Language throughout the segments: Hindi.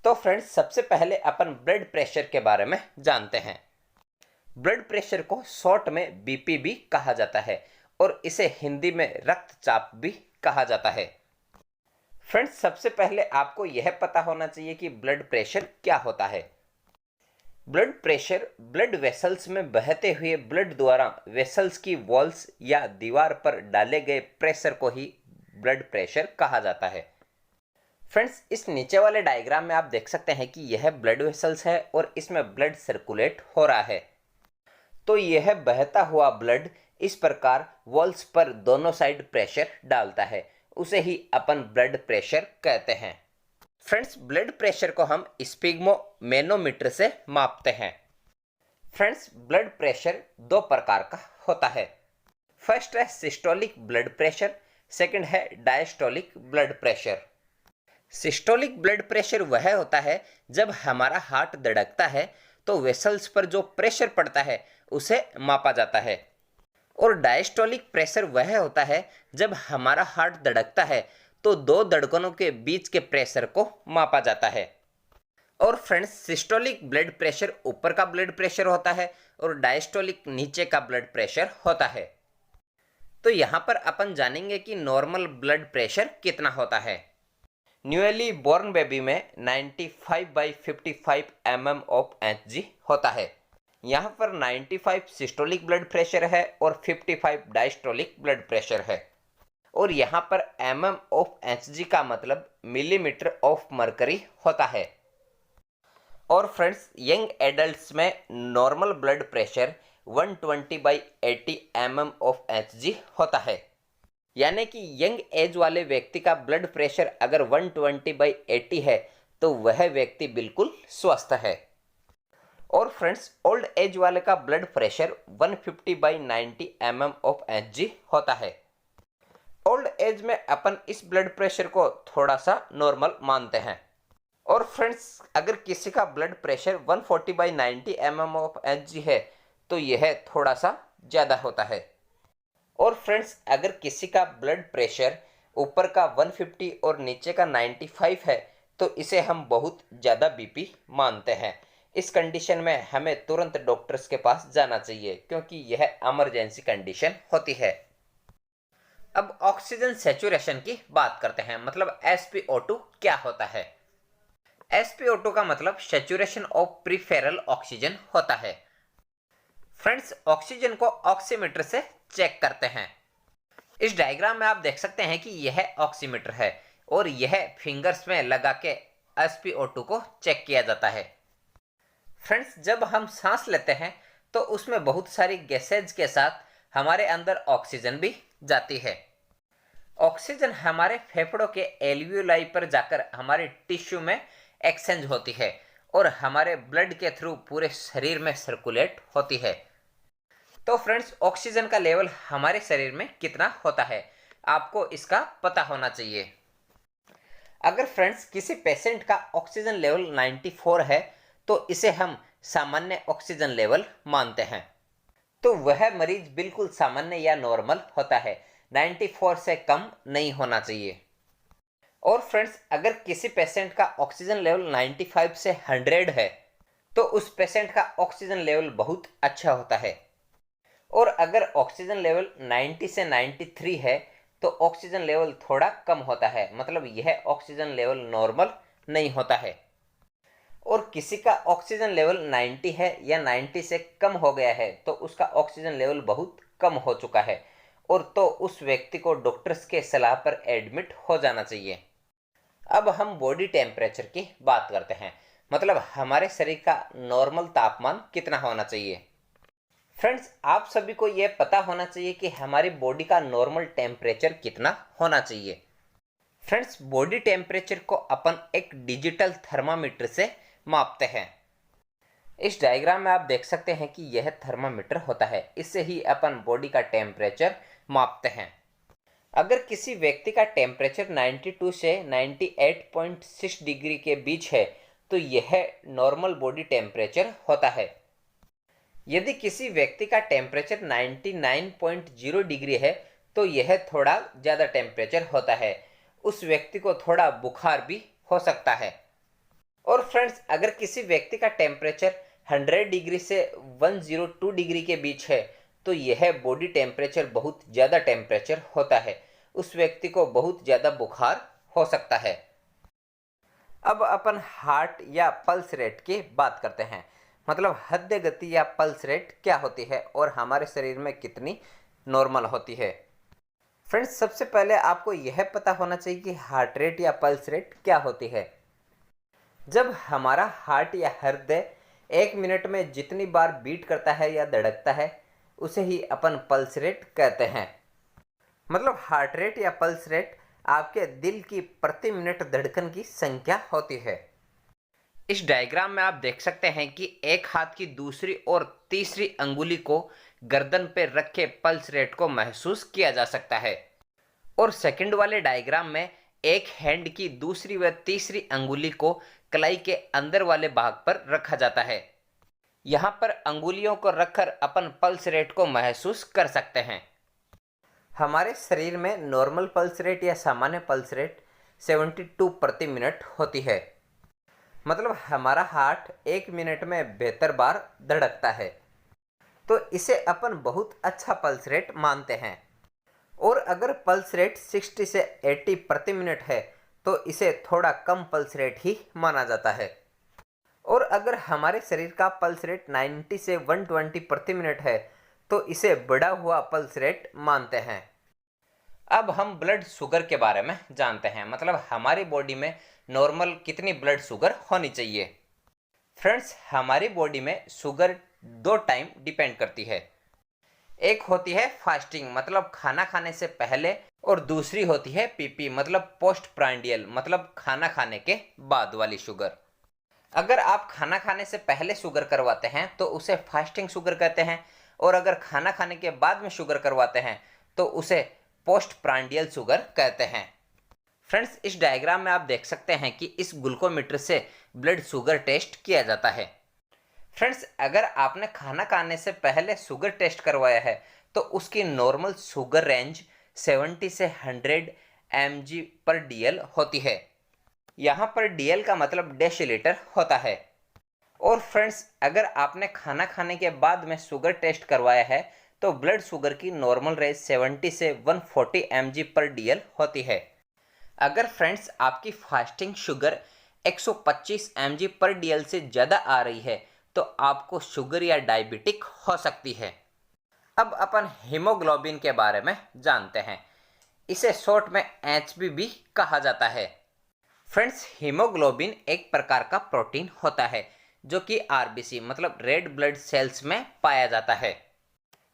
तो फ्रेंड्स, सबसे पहले अपन ब्लड प्रेशर के बारे में जानते हैं। ब्लड प्रेशर को शॉर्ट में बीपी भी कहा जाता है और इसे हिंदी में रक्तचाप भी कहा जाता है। फ्रेंड्स, सबसे पहले आपको यह पता होना चाहिए कि ब्लड प्रेशर क्या होता है। ब्लड प्रेशर ब्लड वेसल्स में बहते हुए ब्लड द्वारा वेसल्स की वॉल्स या दीवार पर डाले गए प्रेशर को ही ब्लड प्रेशर कहा जाता है। फ्रेंड्स, इस नीचे वाले डायग्राम में आप देख सकते हैं कि यह ब्लड वेसल्स है और इसमें ब्लड सर्कुलेट हो रहा है। तो यह बहता हुआ ब्लड इस प्रकार वॉल्स पर दोनों साइड प्रेशर डालता है, उसे ही अपन ब्लड प्रेशर कहते हैं। फ्रेंड्स, ब्लड प्रेशर को हम स्पिग्मोमेनोमीटर से मापते हैं। फ्रेंड्स, ब्लड प्रेशर दो प्रकार का होता है। फर्स्ट है सिस्टोलिक ब्लड प्रेशर, सेकंड है diastolic blood pressure. Systolic blood pressure वह होता है जब हमारा हार्ट धड़कता है तो वेसल्स पर जो प्रेशर पड़ता है उसे मापा जाता है, और डायस्टोलिक प्रेशर वह होता है जब हमारा हार्ट धड़कता है तो दो धड़कनों के बीच के प्रेशर को मापा जाता है। और फ्रेंड्स, सिस्टोलिक ब्लड प्रेशर ऊपर का ब्लड प्रेशर होता है और डायस्टोलिक नीचे का ब्लड प्रेशर होता है। तो यहाँ पर अपन जानेंगे कि नॉर्मल ब्लड प्रेशर कितना होता है। न्यूली बॉर्न बेबी में 95/55 mm ऑफ Hg होता है। यहाँ पर 95 सिस्टोलिक ब्लड प्रेशर है और 55 डायस्टोलिक ब्लड प्रेशर है, और यहाँ पर mm ऑफ Hg का मतलब मिलीमीटर ऑफ मरकरी होता है। और फ्रेंड्स, यंग एडल्ट्स में normal blood pressure 120/80 mm of Hg होता है। यानी कि यंग एज वाले व्यक्ति का ब्लड प्रेशर अगर 120/80 है तो वह व्यक्ति बिल्कुल स्वस्थ है। और फ्रेंड्स, ओल्ड एज वाले का blood pressure 150/90 mm of Hg होता है। ओल्ड एज में अपन इस ब्लड प्रेशर को थोड़ा सा नॉर्मल मानते हैं। और फ्रेंड्स, अगर किसी का blood pressure 140/90 mm of Hg है तो यह थोड़ा सा ज़्यादा होता है। और फ्रेंड्स, अगर किसी का ब्लड प्रेशर ऊपर का 150 और नीचे का 95 है तो इसे हम बहुत ज़्यादा बीपी मानते हैं। इस कंडीशन में हमें तुरंत डॉक्टर्स के पास जाना चाहिए क्योंकि यह इमरजेंसी कंडीशन होती है। अब ऑक्सीजन सैचुरेशन की बात करते हैं, मतलब SpO2 क्या होता है। SpO2 का मतलब सैचुरेशन ऑफ प्रीफेरल ऑक्सीजन होता है। फ्रेंड्स, ऑक्सीजन को ऑक्सीमीटर से चेक करते हैं। इस डायग्राम में आप देख सकते हैं कि यह ऑक्सीमीटर है और यह फिंगर्स में लगा के SpO2 को चेक किया जाता है। फ्रेंड्स, जब हम सांस लेते हैं तो उसमें बहुत सारी गैसेज के साथ हमारे अंदर ऑक्सीजन भी जाती है। ऑक्सीजन हमारे फेफड़ों के एल्वियोलाई पर जाकर हमारे टिश्यू में एक्सचेंज होती है और हमारे ब्लड के थ्रू पूरे शरीर में सर्कुलेट होती है। तो फ्रेंड्स, ऑक्सीजन का लेवल हमारे शरीर में कितना होता है आपको इसका पता होना चाहिए। अगर फ्रेंड्स किसी पेशेंट का ऑक्सीजन लेवल 94 है तो इसे हम सामान्य ऑक्सीजन लेवल मानते हैं। तो वह मरीज बिल्कुल सामान्य या नॉर्मल होता है, 94 से कम नहीं होना चाहिए। और फ्रेंड्स, अगर किसी पेशेंट का ऑक्सीजन लेवल 95 से 100 है तो उस पेशेंट का ऑक्सीजन लेवल बहुत अच्छा होता है। और अगर ऑक्सीजन लेवल 90 से 93 है तो ऑक्सीजन लेवल थोड़ा कम होता है, मतलब यह ऑक्सीजन लेवल नॉर्मल नहीं होता है। और किसी का ऑक्सीजन लेवल 90 है या 90 से कम हो गया है तो उसका ऑक्सीजन लेवल बहुत कम हो चुका है, और तो उस व्यक्ति को डॉक्टर्स के सलाह पर एडमिट हो जाना चाहिए। अब हम बॉडी टेम्परेचर की बात करते हैं, मतलब हमारे शरीर का नॉर्मल तापमान कितना होना चाहिए। फ्रेंड्स, आप सभी को यह पता होना चाहिए कि हमारी बॉडी का नॉर्मल टेम्परेचर कितना होना चाहिए। फ्रेंड्स, बॉडी टेम्परेचर को अपन एक डिजिटल थर्मामीटर से मापते हैं। इस डायग्राम में आप देख सकते हैं कि यह थर्मामीटर होता है, इससे ही अपन बॉडी का टेम्परेचर मापते हैं। अगर किसी व्यक्ति का टेम्परेचर 92 से 98.6 डिग्री के बीच है तो यह नॉर्मल बॉडी टेम्परेचर होता है। यदि किसी व्यक्ति का टेम्परेचर 99.0 डिग्री है तो यह थोड़ा ज़्यादा टेम्परेचर होता है, उस व्यक्ति को थोड़ा बुखार भी हो सकता है। और फ्रेंड्स, अगर किसी व्यक्ति का टेम्परेचर 100 डिग्री से 102 डिग्री के बीच है तो यह बॉडी टेम्परेचर बहुत ज़्यादा टेम्परेचर होता है, उस व्यक्ति को बहुत ज़्यादा बुखार हो सकता है। अब अपन हार्ट या पल्स रेट की बात करते हैं, मतलब हृदय गति या पल्स रेट क्या होती है और हमारे शरीर में कितनी नॉर्मल होती है। फ्रेंड्स, सबसे पहले आपको यह पता होना चाहिए कि हार्ट रेट या पल्स रेट क्या होती है। जब हमारा हार्ट या हृदय 1 मिनट में जितनी बार बीट करता है या धड़कता है उसे ही अपन पल्स रेट कहते हैं। मतलब हार्ट रेट या पल्स रेट आपके दिल की प्रति मिनट धड़कन की संख्या होती है। इस डायग्राम में आप देख सकते हैं कि एक हाथ की दूसरी और तीसरी अंगुली को गर्दन पर रखे पल्स रेट को महसूस किया जा सकता है, और सेकंड वाले डायग्राम में एक हैंड की दूसरी व तीसरी अंगुली को कलाई के अंदर वाले भाग पर रखा जाता है। यहाँ पर अंगुलियों को रखकर अपन पल्स रेट को महसूस कर सकते हैं। हमारे शरीर में नॉर्मल पल्स रेट या सामान्य पल्स रेट 72 प्रति मिनट होती है। मतलब हमारा हार्ट 1 मिनट में 72 बार धड़कता है, तो इसे अपन बहुत अच्छा पल्स रेट मानते हैं। और अगर पल्स रेट 60 से 80 प्रति मिनट है तो इसे थोड़ा कम पल्स रेट ही माना जाता है। और अगर हमारे शरीर का पल्स रेट 90 से 120 प्रति मिनट है तो इसे बढ़ा हुआ पल्स रेट मानते हैं। अब हम ब्लड शुगर के बारे में जानते हैं, मतलब हमारी बॉडी में नॉर्मल कितनी ब्लड शुगर होनी चाहिए। फ्रेंड्स, हमारी बॉडी में शुगर 2 टाइम डिपेंड करती है। एक होती है फास्टिंग, मतलब खाना खाने से पहले, और दूसरी होती है पीपी, मतलब पोस्ट प्रांडियल, मतलब खाना खाने के बाद वाली शुगर। अगर आप खाना खाने से पहले शुगर करवाते हैं तो उसे फास्टिंग शुगर कहते हैं, और अगर खाना खाने के बाद में शुगर करवाते हैं तो उसे पोस्ट प्रांडियल शुगर कहते हैं। फ्रेंड्स, इस डायग्राम में आप देख सकते हैं कि इस ग्लूकोमीटर से ब्लड शुगर टेस्ट किया जाता है। फ्रेंड्स, अगर आपने खाना खाने से पहले शुगर टेस्ट करवाया है तो उसकी नॉर्मल शुगर रेंज 70 से 100 mg/dl होती है। यहाँ पर dl का मतलब डेसीलीटर होता है। और फ्रेंड्स, अगर आपने खाना खाने के बाद में शुगर टेस्ट करवाया है तो ब्लड शुगर की नॉर्मल रेंज 70 से 140 mg/dl होती है। अगर फ्रेंड्स आपकी फास्टिंग शुगर 125 mg/dl से ज़्यादा आ रही है तो आपको शुगर या डायबिटिक हो सकती है। अब अपन हीमोग्लोबिन के बारे में जानते हैं, इसे शॉर्ट में HB भी कहा जाता है। फ्रेंड्स, हीमोग्लोबिन एक प्रकार का प्रोटीन होता है जो कि RBC मतलब रेड ब्लड सेल्स में पाया जाता है।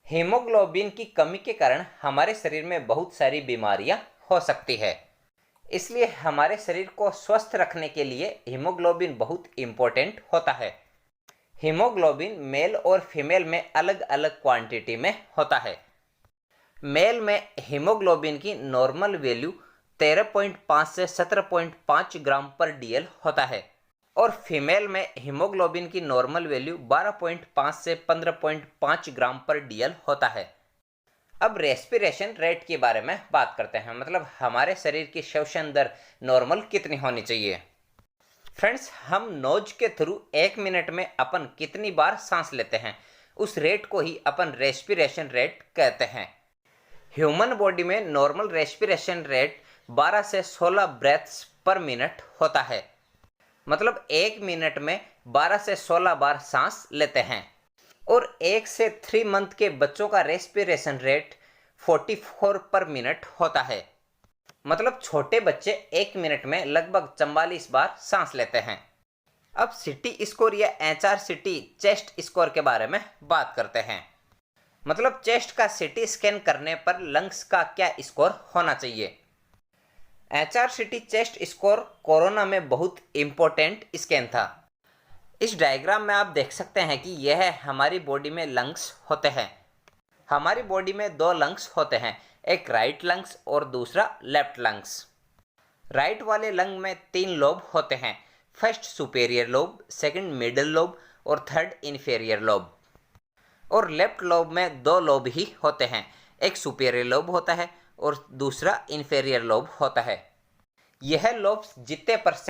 हीमोग्लोबिन की कमी के कारण हमारे शरीर में बहुत सारी बीमारियां हो सकती है, इसलिए हमारे शरीर को स्वस्थ रखने के लिए हीमोग्लोबिन बहुत इम्पोर्टेंट होता है। हीमोग्लोबिन मेल और फीमेल में अलग अलग क्वांटिटी में होता है। मेल में हीमोग्लोबिन की नॉर्मल वैल्यू 13.5 से 17.5 ग्राम/dl होता है, और फीमेल में हीमोग्लोबिन की नॉर्मल वैल्यू 12.5 से 15.5 ग्राम/dl होता है। अब रेस्पिरेशन रेट के बारे में बात करते हैं, मतलब हमारे शरीर की श्वसन दर नॉर्मल कितनी होनी चाहिए। फ्रेंड्स, हम नोज के थ्रू 1 मिनट में अपन कितनी बार सांस लेते हैं उस रेट को ही अपन रेस्पिरेशन रेट कहते हैं। ह्यूमन बॉडी में नॉर्मल रेस्पिरेशन रेट 12 से 16 ब्रेथ्स पर मिनट होता है, मतलब 1 मिनट में 12 से 16 बार सांस लेते हैं। और 1 से 3 मंथ के बच्चों का रेस्पिरेशन रेट 44 पर मिनट होता है, मतलब छोटे बच्चे 1 मिनट में लगभग 44 बार सांस लेते हैं। अब CT स्कोर या HRCT चेस्ट स्कोर के बारे में बात करते हैं, मतलब चेस्ट का CT स्कैन करने पर लंग्स का क्या स्कोर होना चाहिए। HRCT चेस्ट स्कोर कोरोना में बहुत इम्पोर्टेंट स्कैन था। इस डायग्राम में आप देख सकते हैं कि यह हमारी बॉडी में लंग्स होते हैं। हमारी बॉडी में 2 लंग्स होते हैं, एक राइट लंग्स और दूसरा लेफ्ट लंग्स। राइट वाले लंग में 3 लोब होते हैं, first superior lobe, second middle lobe और थर्ड इन्फीरियर लोब। और लेफ्ट लोब में 2 लोब ही होते हैं, एक सुपेरियर लोब होता है और दूसरा इन्फीरियर लोब होता है। यह लोब्स जितने %